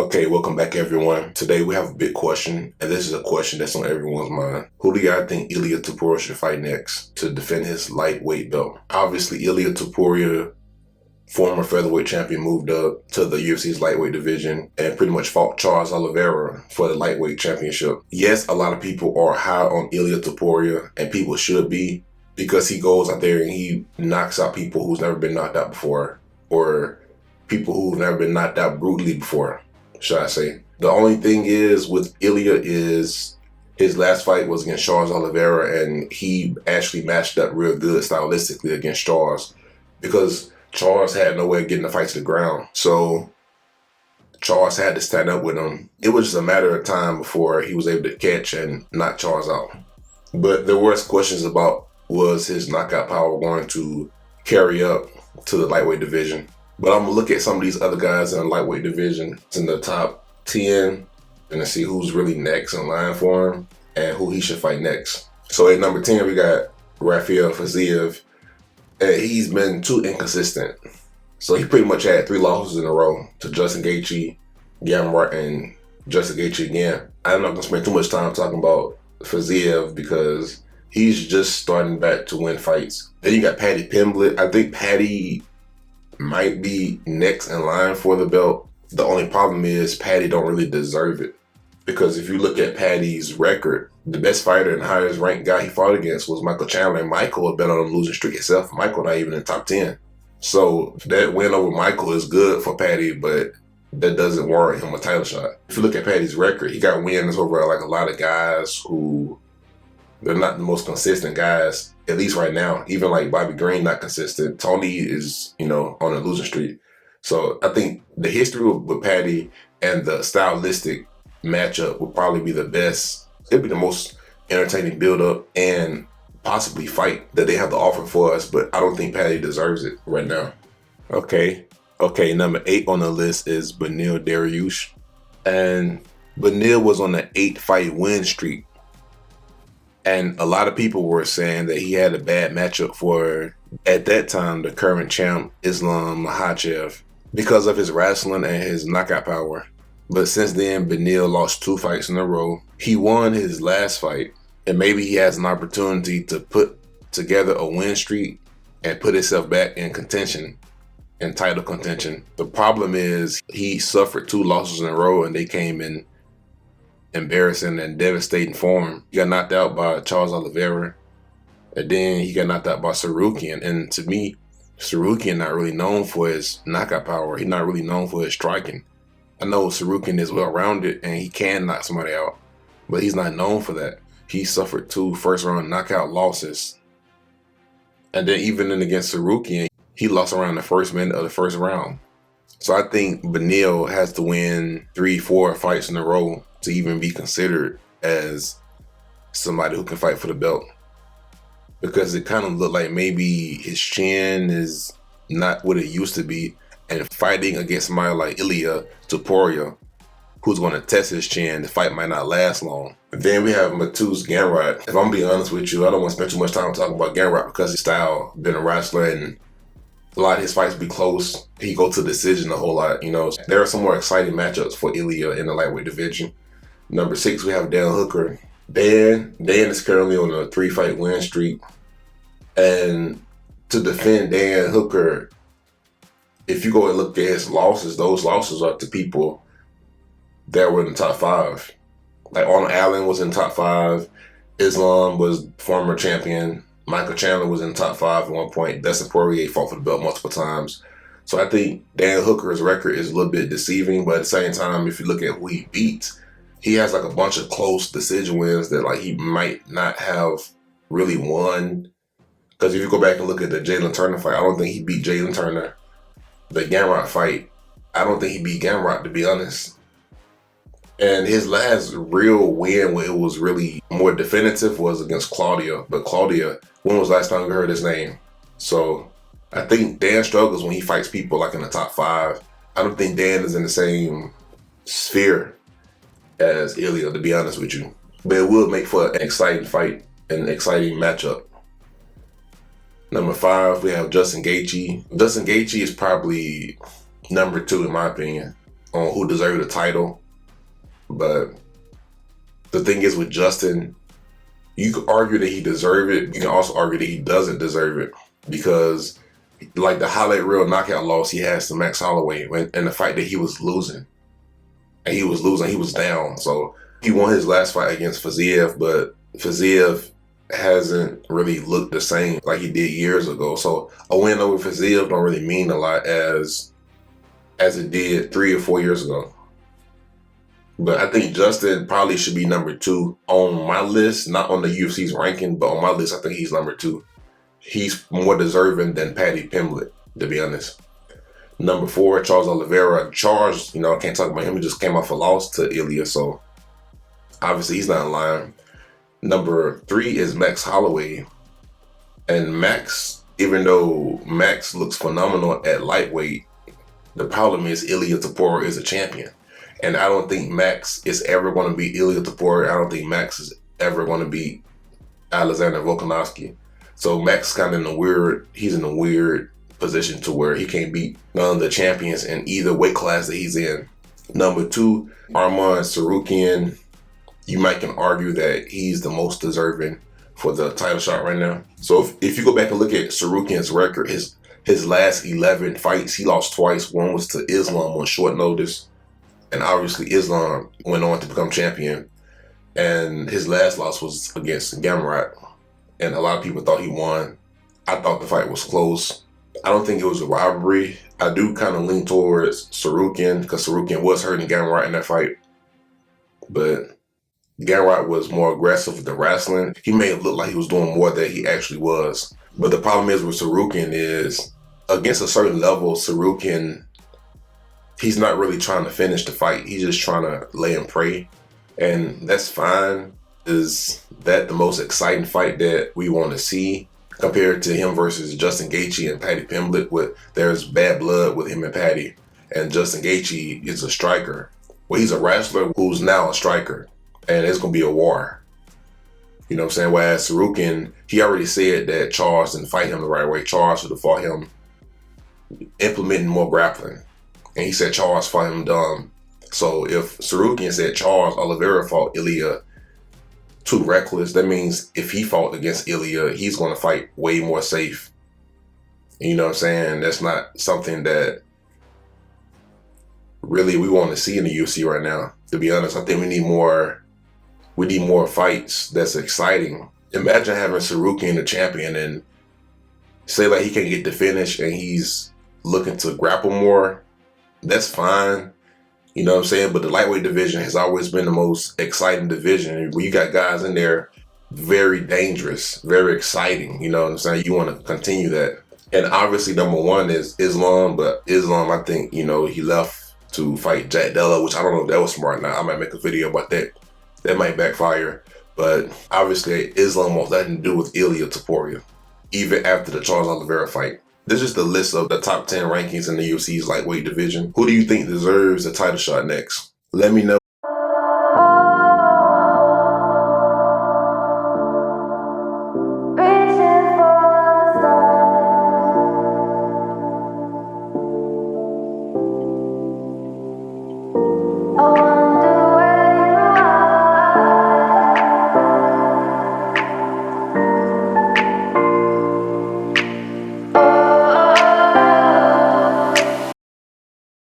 Okay, welcome back everyone. Today we have a big question, and this is a question that's on everyone's mind. Who do y'all think Ilia Topuria should fight next to defend his lightweight belt? Obviously, Ilia Topuria, former featherweight champion, moved up to the UFC's lightweight division and pretty much fought Charles Oliveira for the lightweight championship. Yes, a lot of people are high on Ilia Topuria, and people should be, because he goes out there and he knocks out people who's never been knocked out before, or people who've never been knocked out brutally before, should I say. The only thing is with Ilia is his last fight was against Charles Oliveira, and he actually matched up real good stylistically against Charles, because Charles had no way of getting the fight to the ground. So Charles had to stand up with him. It was just a matter of time before he was able to catch and knock Charles out. But there was questions about, was his knockout power going to carry up to the lightweight division? But I'm going to look at some of these other guys in the lightweight division in the top 10 and to see who's really next in line for him and who he should fight next. So at number 10, we got Rafael Fiziev. And he's been too inconsistent. So he pretty much had 3 losses in a row to Justin Gaethje, Gamrot, and Justin Gaethje again. I'm not going to spend too much time talking about Fiziev because he's just starting back to win fights. Then you got Paddy Pimblett. I think Paddy might be next in line for the belt. The only problem is Paddy don't really deserve it, because if you look at Paddy's record, the best fighter and highest ranked guy he fought against was Michael Chandler, and Michael had been on a losing streak himself. Michael not even in the top 10. So that win over Michael is good for Paddy, but that doesn't warrant him a title shot. If you look at Paddy's record, he got wins over like a lot of guys who, they're not the most consistent guys, at least right now. Even like Bobby Green, not consistent. Tony is, on a losing streak. So I think the history with Paddy and the stylistic matchup would probably be the best. It'd be the most entertaining build-up and possibly fight that they have to offer for us, but I don't think Paddy deserves it right now. Okay, number 8 on the list is Beneil Dariush. And Beneil was on an 8-fight win streak. And a lot of people were saying that he had a bad matchup for, at that time, the current champ, Islam Makhachev, because of his wrestling and his knockout power. But since then, Beneil lost 2 fights in a row. He won his last fight, and maybe he has an opportunity to put together a win streak and put himself back in contention, in title contention. The problem is he suffered 2 losses in a row, and they came in embarrassing and devastating form. He got knocked out by Charles Oliveira, and then he got knocked out by Tsarukyan. And to me, Tsarukyan not really known for his knockout power. He's not really known for his striking. I know Tsarukyan is well-rounded and he can knock somebody out, but he's not known for that. He suffered 2 first-round knockout losses. And then even against Tsarukyan, he lost around the first minute of the first round. So I think Beneil has to win 3-4 fights in a row to even be considered as somebody who can fight for the belt. Because it kind of looked like maybe his chin is not what it used to be, and fighting against somebody like Ilia Topuria, who's going to test his chin, the fight might not last long. Then we have Mateusz Gamrot. If I'm being honest with you, I don't want to spend too much time talking about Gamrot because his style, been a wrestler, and a lot of his fights be close. He go to decision a whole lot, There are some more exciting matchups for Ilia in the lightweight division. Number 6, we have Dan Hooker. Dan is currently on a 3-fight win streak. And to defend Dan Hooker, if you go and look at his losses, those losses are to people that were in the top 5. Like Arnold Allen was in top 5. Islam was former champion. Michael Chandler was in the top 5 at one point. Dustin Poirier fought for the belt multiple times. So I think Dan Hooker's record is a little bit deceiving, but at the same time, if you look at who he beats, he has like a bunch of close decision wins that like he might not have really won. Because if you go back and look at the Jalen Turner fight, I don't think he beat Jalen Turner. The Gamrot fight, I don't think he beat Gamrot, to be honest. And his last real win where it was really more definitive was against Claudia. But Claudia, when was the last time we heard his name? So I think Dan struggles when he fights people like in the top 5. I don't think Dan is in the same sphere as Ilia, to be honest with you. But it will make for an exciting fight and an exciting matchup. Number 5, we have Justin Gaethje. Justin Gaethje is probably number 2 in my opinion. on who deserved the title. But the thing is with Justin, you could argue that he deserved it. You can also argue that he doesn't deserve it because, like the highlight reel knockout loss he has to Max Holloway in the fight that he was losing. And he was losing, he was down. So he won his last fight against Fiziev, but Fiziev hasn't really looked the same like he did years ago. So a win over Fiziev don't really mean a lot as it did 3 or 4 years ago. But I think Justin probably should be number 2 on my list, not on the UFC's ranking, but on my list, I think he's number 2. He's more deserving than Paddy Pimblett, to be honest. Number 4, Charles Oliveira. Charles, I can't talk about him. He just came off a loss to Ilia, so obviously he's not in line. Number 3 is Max Holloway. And Max, even though Max looks phenomenal at lightweight, the problem is Ilia Topuria is a champion. And I don't think Max is ever going to beat Ilia Topuria. I don't think Max is ever going to beat Alexander Volkanovski. So Max is kind of he's in a weird position to where he can't beat none of the champions in either weight class that he's in. Number 2, Arman Tsarukyan. You might can argue that he's the most deserving for the title shot right now. So if you go back and look at Tsarukyan's record, his last 11 fights, he lost twice. One was to Islam on short notice. And obviously Islam went on to become champion. And his last loss was against Gamrot. And a lot of people thought he won. I thought the fight was close. I don't think it was a robbery. I do kind of lean towards Tsarukyan because Tsarukyan was hurting Gamrot in that fight. But Gamrot was more aggressive with the wrestling. He made it look like he was doing more than he actually was. But the problem is with Tsarukyan is, against a certain level, Tsarukyan, he's not really trying to finish the fight. He's just trying to lay and pray. And that's fine. Is that the most exciting fight that we want to see compared to him versus Justin Gaethje and Paddy Pimblett? There's bad blood with him and Paddy. And Justin Gaethje is a striker. Well, he's a wrestler who's now a striker. And it's going to be a war. You know what I'm saying? Whereas Tsarukyan, he already said that Charles didn't fight him the right way. Charles should have fought him implementing more grappling. And he said Charles fought him dumb. So if Tsarukyan said Charles Oliveira fought Ilia too reckless, that means if he fought against Ilia, he's going to fight way more safe. You know what I'm saying? That's not something that really we want to see in the UFC right now. To be honest, I think we need more fights that's exciting. Imagine having Tsarukyan the champion and say like he can't get the finish and he's looking to grapple more. That's fine. You know what I'm saying? But the lightweight division has always been the most exciting division. Where you got guys in there very dangerous, very exciting. You know what I'm saying? You want to continue that. And obviously number 1 is Islam, but Islam, I think, he left to fight Jack Della, which I don't know if that was smart or not. I might make a video about that. That might backfire. But obviously Islam wants nothing to do with Ilia Topuria, even after the Charles Oliveira fight. This is the list of the top 10 rankings in the UFC's lightweight division. Who do you think deserves the title shot next? Let me know